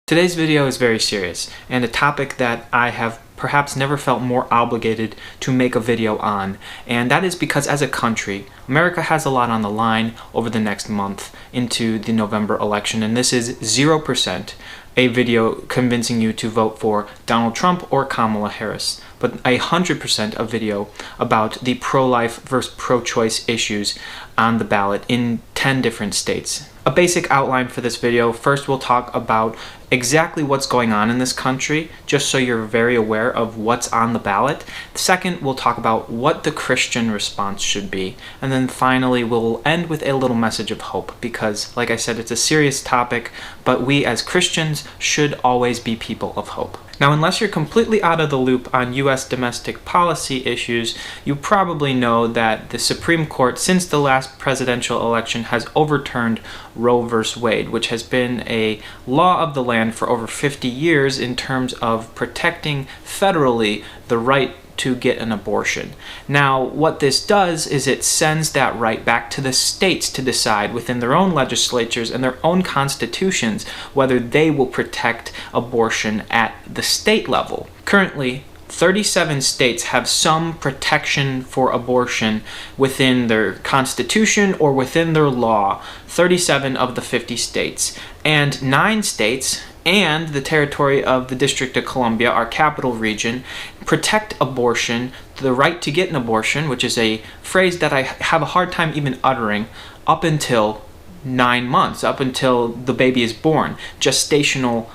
Today's video is very serious and a topic that I have perhaps never felt more obligated to make a video on, and that is because as a country, America has a lot on the line over the next month into the November election, and this is 0% a video convincing you to vote for Donald Trump or Kamala Harris, but 100% a video about the pro-life versus pro-choice issues on the ballot in 10 different states. A basic outline for this video: first we'll talk about exactly what's going on in this country, just so you're very aware of what's on the ballot. Second, we'll talk about what the Christian response should be. And then finally, we'll end with a little message of hope, because like I said, it's a serious topic, but we as Christians should always be people of hope. Now, unless you're completely out of the loop on U.S. domestic policy issues, you probably know that the Supreme Court, since the last presidential election, has overturned Roe v. Wade, which has been a law of the land for over 50 years in terms of protecting federally the right to get an abortion. Now, what this does is it sends that right back to the states to decide within their own legislatures and their own constitutions whether they will protect abortion at the state level. Currently, 37 states have some protection for abortion within their constitution or within their law, 37 of the 50 states. And 9 states and the territory of the District of Columbia, our capital region, protect abortion, the right to get an abortion, which is a phrase that I have a hard time even uttering, up until 9 months, up until the baby is born. Gestational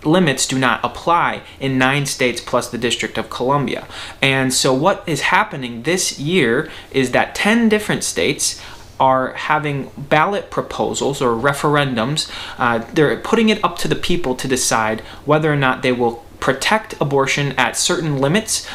limits do not apply in 9 states plus the District of Columbia. And so what is happening this year is that 10 different states are having ballot proposals or referendums. They're putting it up to the people to decide whether or not they will protect abortion at certain limits,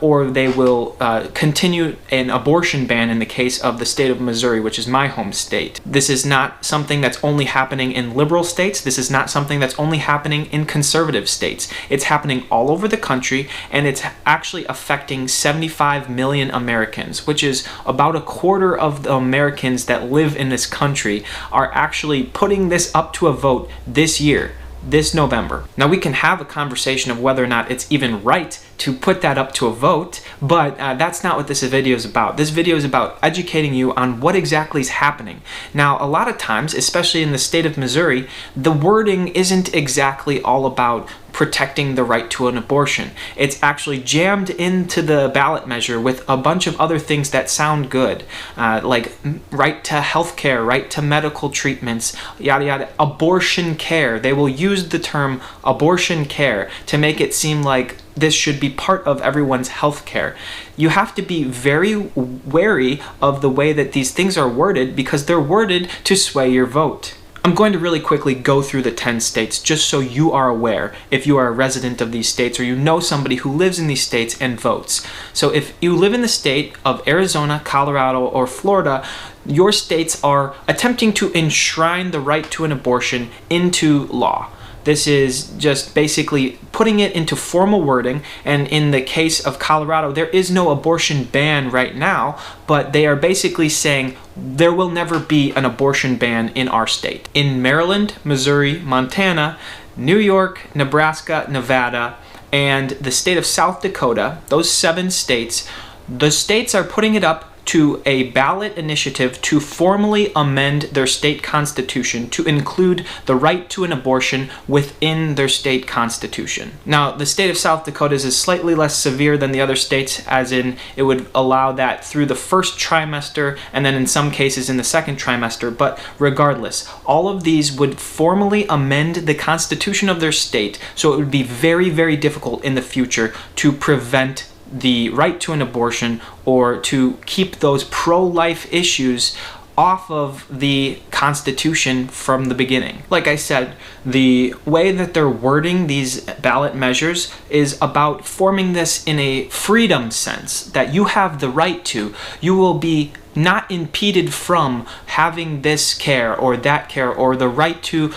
or they will continue an abortion ban in the case of the state of Missouri, which is my home state. This is not something that's only happening in liberal states. This is not something that's only happening in conservative states. It's happening all over the country, and it's actually affecting 75 million Americans, which is about a quarter of the Americans that live in this country are actually putting this up to a vote this year, this November. Now, we can have a conversation of whether or not it's even right to put that up to a vote, but that's not what this video is about. This video is about educating you on what exactly is happening. Now, a lot of times, especially in the state of Missouri, the wording isn't exactly all about protecting the right to an abortion. It's actually jammed into the ballot measure with a bunch of other things that sound good, like right to health care, right to medical treatments, yada yada, abortion care. They will use the term abortion care to make it seem like this should be part of everyone's health care. You have to be very wary of the way that these things are worded, because they're worded to sway your vote. I'm going to really quickly go through the 10 states just so you are aware if you are a resident of these states or you know somebody who lives in these states and votes. So if you live in the state of Arizona, Colorado, or Florida, your states are attempting to enshrine the right to an abortion into law. This is just basically putting it into formal wording, and in the case of Colorado, there is no abortion ban right now, but they are basically saying there will never be an abortion ban in our state. In Maryland, Missouri, Montana, New York, Nebraska, Nevada, and the state of South Dakota, those 7 states, the states are putting it up to a ballot initiative to formally amend their state constitution to include the right to an abortion within their state constitution. Now, the state of South Dakota is slightly less severe than the other states, as in it would allow that through the first trimester and then in some cases in the second trimester, but regardless, all of these would formally amend the constitution of their state, so it would be very, very difficult in the future to prevent the right to an abortion or to keep those pro-life issues off of the Constitution from the beginning. Like I said, the way that they're wording these ballot measures is about forming this in a freedom sense, that you have the right to. You will be not impeded from having this care or that care, or the right to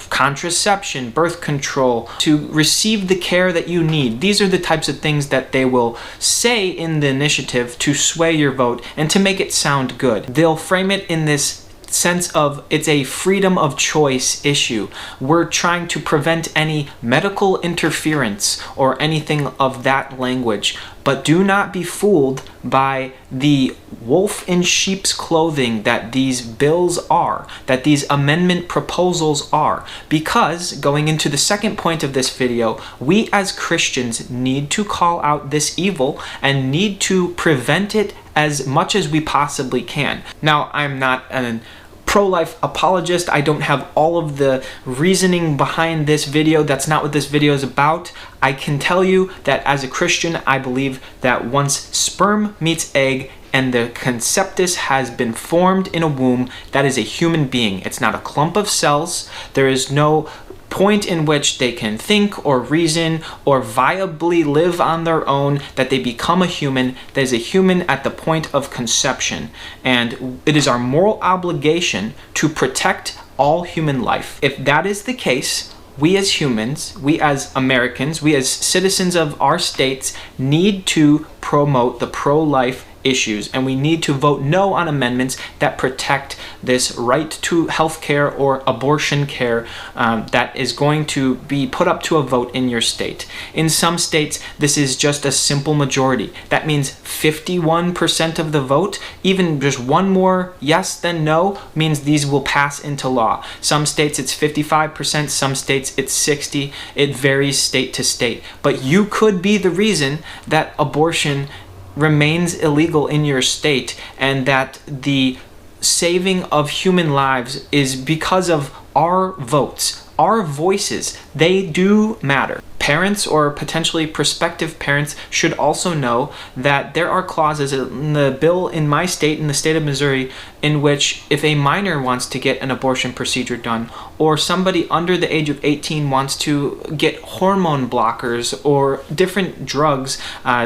contraception, birth control, to receive the care that you need. These are the types of things that they will say in the initiative to sway your vote and to make it sound good. They'll frame it in this sense of it's a freedom of choice issue. We're trying to prevent any medical interference or anything of that language. But do not be fooled by the wolf in sheep's clothing that these bills are, that these amendment proposals are. Because, going into the second point of this video, we as Christians need to call out this evil and need to prevent it as much as we possibly can. Now, I'm not an pro-life apologist. I don't have all of the reasoning behind this video. That's not what this video is about. I can tell you that as a Christian, I believe that once sperm meets egg and the conceptus has been formed in a womb, that is a human being. It's not a clump of cells. There is no point in which they can think or reason or viably live on their own, that they become a human. That is a human at the point of conception. And it is our moral obligation to protect all human life. If that is the case, we as humans, we as Americans, we as citizens of our states need to promote the pro-life issues, and we need to vote no on amendments that protect this right to health care or abortion care that is going to be put up to a vote in your state. In some states, this is just a simple majority. That means 51% of the vote. Even just one more yes than no means these will pass into law. Some states it's 55%, some states it's 60%. It varies state to state. But you could be the reason that abortion remains illegal in your state, and that the saving of human lives is because of our votes, our voices. They do matter. Parents or potentially prospective parents should also know that there are clauses in the bill in my state, in the state of Missouri, in which if a minor wants to get an abortion procedure done, or somebody under the age of 18 wants to get hormone blockers or different drugs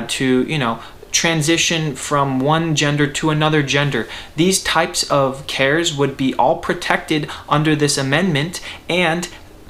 to, transition from one gender to another gender. These types of cares would be all protected under this amendment, and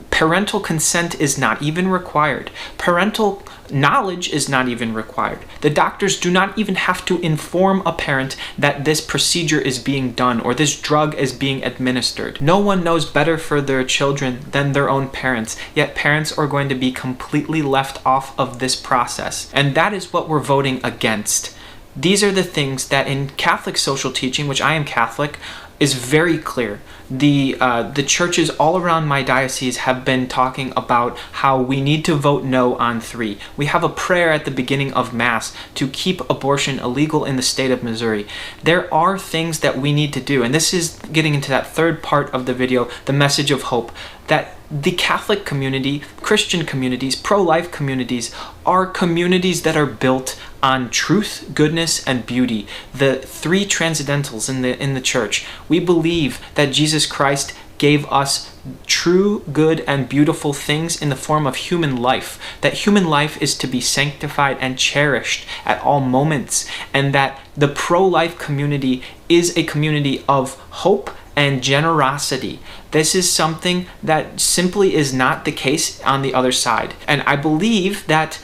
parental consent is not even required. Parental knowledge is not even required. The doctors do not even have to inform a parent that this procedure is being done or this drug is being administered. No one knows better for their children than their own parents, yet parents are going to be completely left off of this process. And that is what we're voting against. These are the things that in Catholic social teaching, which I am Catholic, is very clear. The churches all around my diocese have been talking about how we need to vote no on 3. We have a prayer at the beginning of Mass to keep abortion illegal in the state of Missouri. There are things that we need to do, and this is getting into that third part of the video, the message of hope, that the Catholic community, Christian communities, pro-life communities are communities that are built on truth, goodness, and beauty. The 3 transcendentals in the church. We believe that Jesus Christ gave us true, good, and beautiful things in the form of human life. That human life is to be sanctified and cherished at all moments, and that the pro-life community is a community of hope and generosity. This is something that simply is not the case on the other side. And I believe that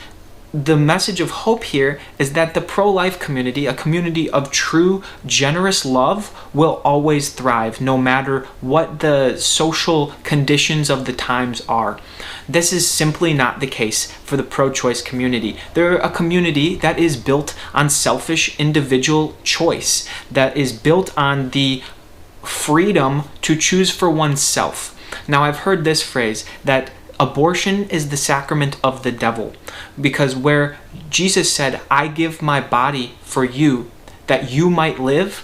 the message of hope here is that the pro-life community, a community of true, generous love, will always thrive no matter what the social conditions of the times are. This is simply not the case for the pro-choice community. They're a community that is built on selfish individual choice, that is built on the freedom to choose for oneself. Now, I've heard this phrase that abortion is the sacrament of the devil, because where Jesus said, "I give my body for you that you might live,"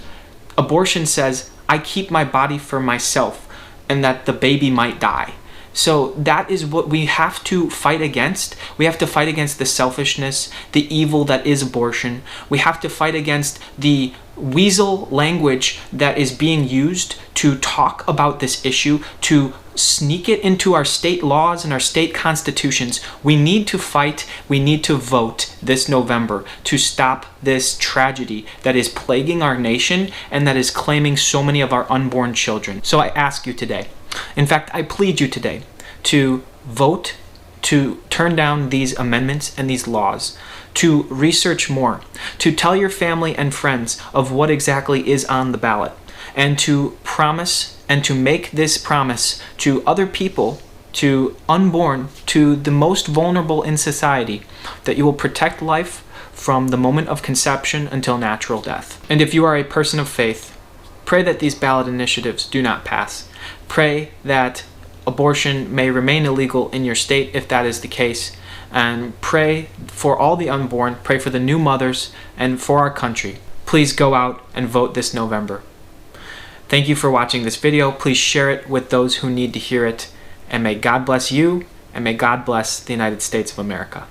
abortion says, "I keep my body for myself and that the baby might die." So that is what we have to fight against. We have to fight against the selfishness, the evil that is abortion. We have to fight against the weasel language that is being used to talk about this issue, to sneak it into our state laws and our state constitutions. We need to fight, we need to vote this November to stop this tragedy that is plaguing our nation and that is claiming so many of our unborn children. So I ask you today, in fact, I plead you today to vote to turn down these amendments and these laws, to research more, to tell your family and friends of what exactly is on the ballot, and to promise and to make this promise to other people, to unborn, to the most vulnerable in society, that you will protect life from the moment of conception until natural death. And if you are a person of faith, pray that these ballot initiatives do not pass. Pray that abortion may remain illegal in your state if that is the case. And pray for all the unborn, pray for the new mothers, and for our country. Please go out and vote this November. Thank you for watching this video. Please share it with those who need to hear it. And may God bless you, and may God bless the United States of America.